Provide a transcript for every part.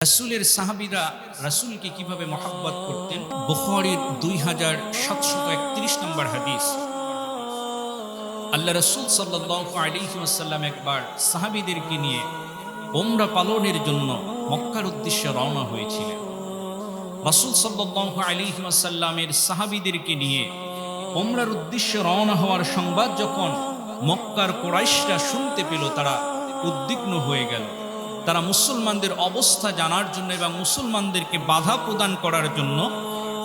রাসূলের সাহাবীরা রাসূলকে কিভাবে মহব্বত করতেন। বুখারীর 2731 নম্বর হাদিস। আল্লাহ রাসূল সাল্লাল্লাহু আলাইহি ওয়াসাল্লাম একবার সাহাবীদেরকে নিয়ে উমরা পালনের জন্য মক্কার উদ্দেশ্যে রওনা হয়েছিলেন। রাসূল সাল্লাল্লাহু আলাইহি ওয়াসাল্লামের সাহাবীদেরকে নিয়ে উমরার উদ্দেশ্যে রওনা হওয়ার সংবাদ যখন মক্কার কুরাইশরা শুনতে পেল, তারা উদ্বিগ্ন হয়ে গেল। তারা মুসলমানদের অবস্থা জানার জন্য এবং মুসলমানদেরকে বাধা প্রদান করার জন্য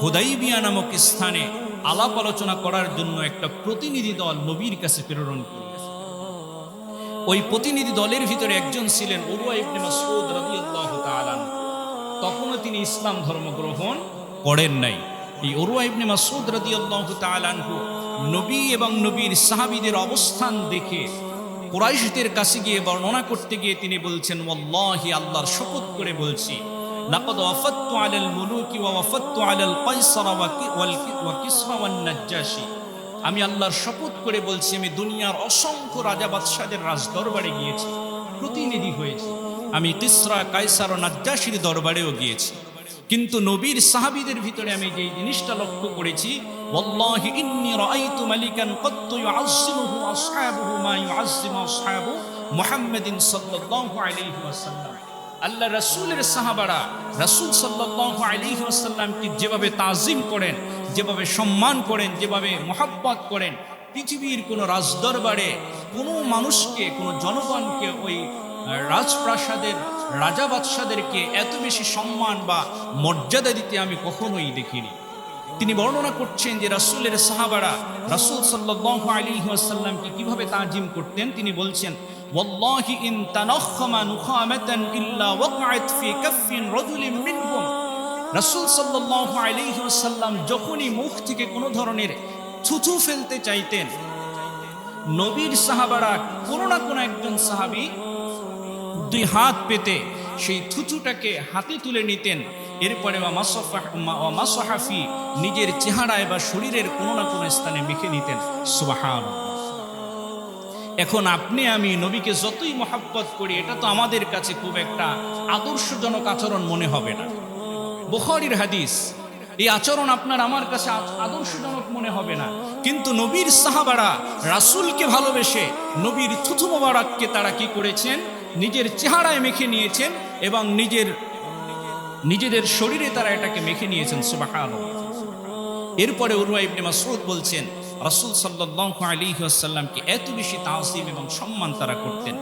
হুদাইবিয়া নামক স্থানে আলাপ আলোচনা করার জন্য একটা প্রতিনিধি দল নবীর কাছে প্রেরণ করল। ওই প্রতিনিধি দলের ভিতরে একজন ছিলেন উরওয়া ইবনে মাসউদ রাদিয়াল্লাহু তাআলা। তখনও তিনি ইসলাম ধর্ম গ্রহণ করেন নাই। এই উরওয়া ইবনে মাসউদ রাদিয়াল্লাহু তাআলা নবী এবং নবীর সাহাবীদের অবস্থান দেখে কুরাইশদের কাছে গিয়ে বর্ণনা করতে গিয়ে তিনি বলছেন, ওয়াল্লাহি, আল্লাহর শপথ করে বলছি, লাকাদ ওয়াফাততু আলাল মুলুকি ওয়া ওয়াফাততু আলাল কায়সার ওয়া কিসরা ওয়ান নাজ্জাশী। আমি আল্লাহর শপথ করে বলছি, আমি দুনিয়ার অসংখ্য রাজা বাদশাদের রাজদরবারে গিয়েছি, প্রতিনিধি হয়েছি। আমি কিসরা, কায়সার ও নাজ্জাশীর দরবারেও গিয়েছি। কিন্তু নবীর সাহাবীদের ভিতরে আমি যেই জিনিসটা লক্ষ্য করেছি, ওয়াল্লাহি ইন্নী রাআইতু মালিকান কত্তু ইউআযযিমুহু আসহাবুহু মা ইউআযযিমু আসহাবু মুহাম্মাদিন সাল্লাল্লাহু আলাইহি ওয়াসাল্লাম। আল্লাহ রাসূলের সাহাবারা রাসূল সাল্লাল্লাহু আলাইহি ওয়াসাল্লামকে যেভাবে তাজিম করেন, যেভাবে সম্মান করেন, যেভাবে মহব্বত করেন, পৃথিবীর কোনো রাজদরবারে কোনো মানুষকে, কোনো জনগণকে, ওই রাজপ্রাসাদের রাজা বাদশাদেরকে এত বেশি সম্মান বা মর্যাদা দিতে আমি কখনোই দেখিনি। তিনি বর্ণনা করছেন যে রাসূলের সাহাবারা রাসূল সাল্লাল্লাহু আলাইহি ওয়াসাল্লামকে কিভাবে তাজিম করতেন। তিনি বলছেন, ওয়াল্লাহি ইন তানাখখামা নুখামাতান ইল্লা ওয়াকআত ফি কাফফিন রাজুলিন মিনহুম। রাসূল সাল্লাল্লাহু আলাইহি ওয়াসাল্লাম যখনই মুখ থেকে কোনো ধরনের থুথু ফেলতে চাইতেন, নবীর সাহাবারা কোনো না কোনো একজন সাহাবী দুই হাত পেতে সেই থুথুটাকে হাতে তুলে নিতেন। এরপরে মাসহাফি নিজের চেহারায় বা শরীরের কোনো না কোনো স্থানে মেখে নিতেন। সুবহানাল্লাহ। এখন আপনি আমি নবীকে যতই মহব্বত করি, এটা তো আমাদের কাছে খুব একটা আদর্শজনক আচরণ মনে হবে না। বুখারীর হাদিস, এই আচরণ আপনার আমার কাছে আদর্শজনক মনে হবে না। কিন্তু নবীর সাহাবারা রাসূলকে ভালোবেসে নবীর থুথু মোবারককে তারা কি করেছেন, নিজের চেহারায় মেখে নিয়েছেন এবং নিজেদের শরীরে তারা এটাকে মেখে নিয়েছেন। সুবহানাল্লাহ। এরপরে উরওয়া ইবনে মাসউদ বলছেন, রাসূল সাল্লাল্লাহু আলাইহি ওয়াসাল্লামকে এত বেশি তাজিম এবং সম্মান তারা করতেন।